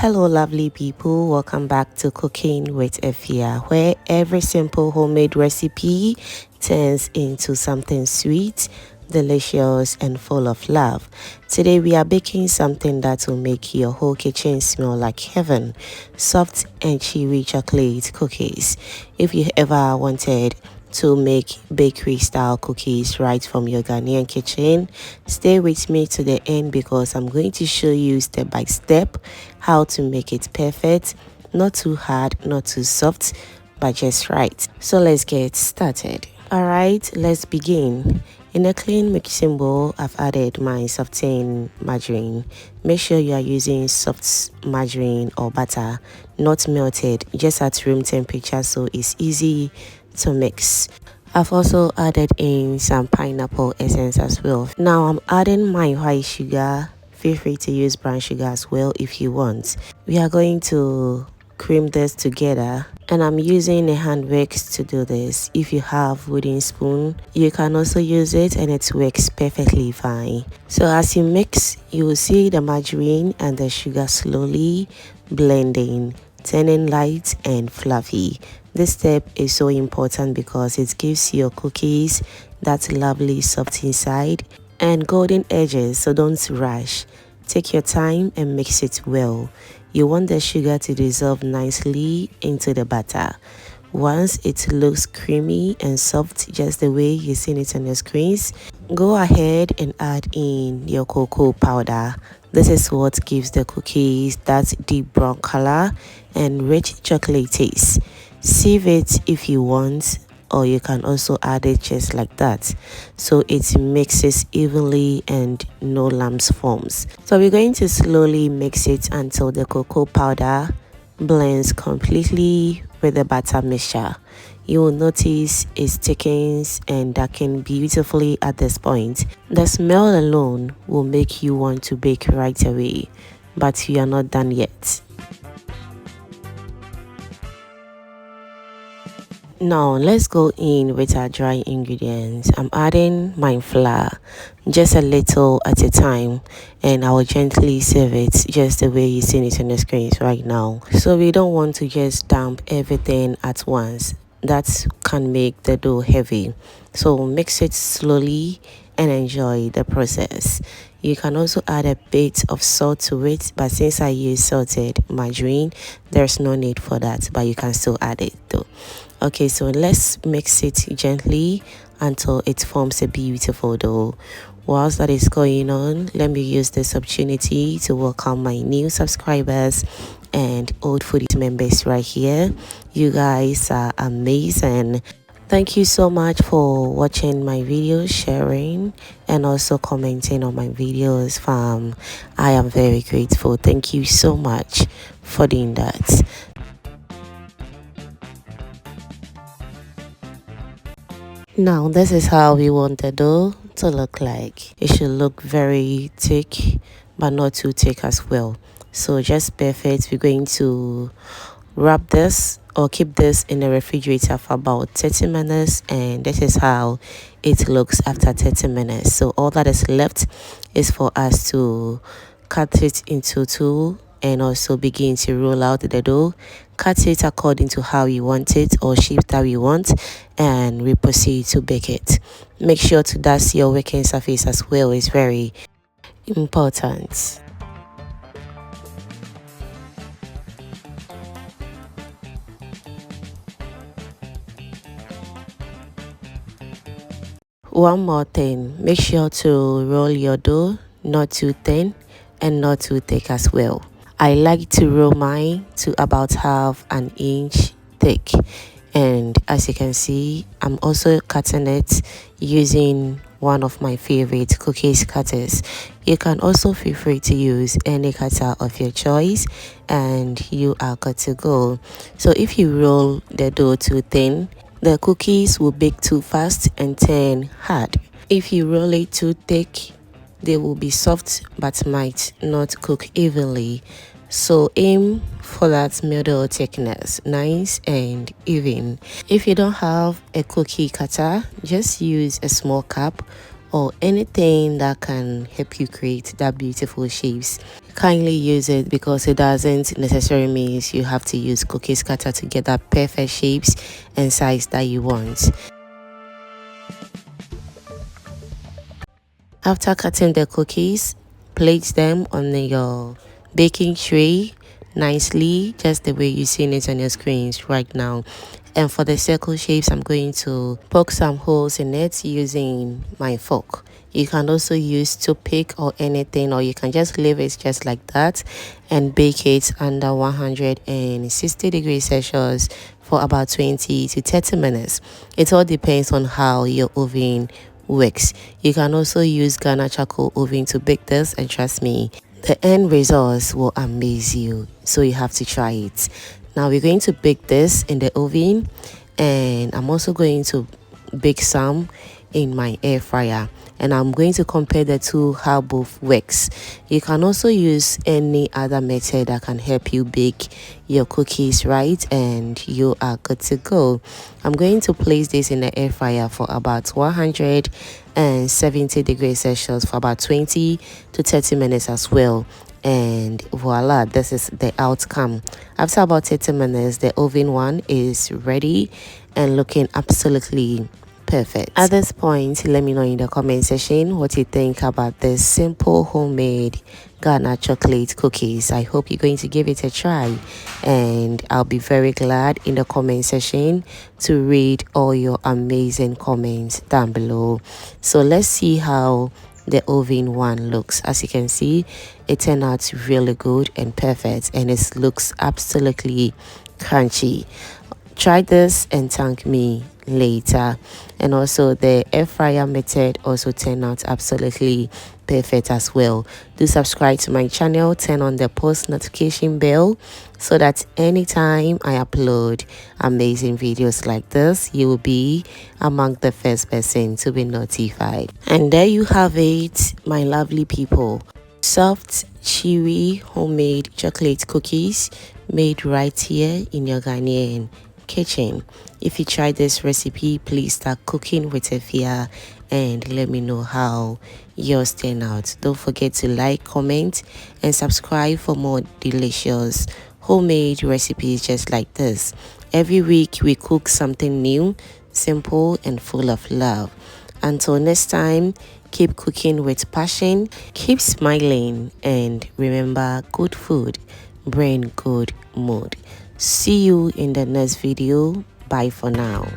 Hello lovely people, welcome back to Cooking with Efya, where every simple homemade recipe turns into something sweet, delicious and full of love. Today we are baking something that will make your whole kitchen smell like heaven: soft and chewy chocolate cookies. If you ever wanted to make bakery style cookies right from your Ghanaian kitchen, stay with me to the end because I'm going to show you step by step how to make it perfect, not too hard, not too soft, but just right. So let's get started. All right, let's begin. In a clean mixing bowl, I've added my softened margarine. Make sure you are using soft margarine or butter, not melted, just at room temperature so it's easy to mix. I've also added in some pineapple essence as well. Now I'm adding my white sugar. Feel free to use brown sugar as well if you want. We are going to cream this together, and I'm using a hand whisk to do this. If you have wooden spoon, you can also use it and it works perfectly fine. So as you mix, you will see the margarine and the sugar slowly blending, turning light and fluffy. This step is so important because it gives your cookies that lovely soft inside and golden edges, so don't rush. Take your time and mix it well. You want the sugar to dissolve nicely into the batter. Once it looks creamy and soft, just the way you've seen it on your screens, go ahead and add in your cocoa powder. This is what gives the cookies that deep brown color and rich chocolate taste. Sieve it if you want, or you can also add it just like that, so it mixes evenly and no lumps forms. So we're going to slowly mix it until the cocoa powder blends completely with the batter mixture. You will notice it thickens and darkens beautifully at this point. The smell alone will make you want to bake right away, but you are not done yet. Now let's go in with our dry ingredients. I'm adding my flour, just a little at a time, and I will gently serve it just the way you're seeing it on the screens right now. So we don't want to just dump everything at once. That can make the dough heavy. So mix it slowly and enjoy the process. You can also add a bit of salt to it, but since I use salted margarine, there's no need for that, but you can still add it though. Okay, so let's mix it gently until it forms a beautiful dough. Whilst that is going on, let me use this opportunity to welcome my new subscribers and old foodie members right here. You guys are amazing. Thank you so much for watching my videos, sharing and also commenting on my videos, fam. I am very grateful. Thank you so much for doing that. Now this is how we want the dough to look like. It should look very thick but not too thick as well. So just perfect. We're going to wrap this or keep this in the refrigerator for about 30 minutes, and this is how it looks after 30 minutes. So all that is left is for us to cut it into two and also begin to roll out the dough. Cut it according to how you want it or shape that we want, and we proceed to bake it. Make sure to dust your working surface as well, is very important. One more thing, make sure to roll your dough not too thin and not too thick as well. I like to roll mine to about half an inch thick, and as you can see, I'm also cutting it using one of my favorite cookies cutters. You can also feel free to use any cutter of your choice and you are good to go. So if you roll the dough too thin, the cookies will bake too fast and turn hard. If you roll it too thick, they will be soft but might not cook evenly. So aim for that middle thickness, nice and even. If you don't have a cookie cutter, just use a small cup or anything that can help you create that beautiful shapes. Kindly use it, because it doesn't necessarily mean you have to use cookie cutter to get that perfect shapes and size that you want. After cutting the cookies, place them on your baking tray nicely, just the way you're seeing it on your screens right now. And for the circle shapes, I'm going to poke some holes in it using my fork. You can also use toothpick or anything, or you can just leave it just like that and bake it under 160 degrees Celsius for about 20 to 30 minutes. It all depends on how your oven works. You can also use Ghana charcoal oven to bake this, and trust me, the end results will amaze you. So you have to try it. Now we're going to bake this in the oven, and I'm also going to bake some in my air fryer, and I'm going to compare the two, how both works. You can also use any other method that can help you bake your cookies, right? And you are good to go. I'm going to place this in the air fryer for about 170 degrees Celsius for about 20 to 30 minutes as well. And voila, this is the outcome. After about 30 minutes, the oven one is ready and looking absolutely perfect. At this point, let me know in the comment section what you think about this simple homemade Ghana chocolate cookies. I hope you're going to give it a try, and I'll be very glad in the comment section to read all your amazing comments down below. So let's see how the oven one looks. As you can see, it turned out really good and perfect, and it looks absolutely crunchy. Try this and thank me later. And also the air fryer method also turned out absolutely perfect as well. Do subscribe to my channel, turn on the post notification bell, so that anytime I upload amazing videos like this, you will be among the first person to be notified. And there you have it, my lovely people. Soft, chewy, homemade chocolate cookies made right here in your Ghanaian kitchen. If you try this recipe, please start cooking with Efya and let me know how yours turn out. Don't forget to like, comment, and subscribe for more delicious homemade recipes just like this. Every week we cook something new, simple, and full of love. Until next time, keep cooking with passion, keep smiling, and remember, good food bring good mood. See you in the next video. Bye for now.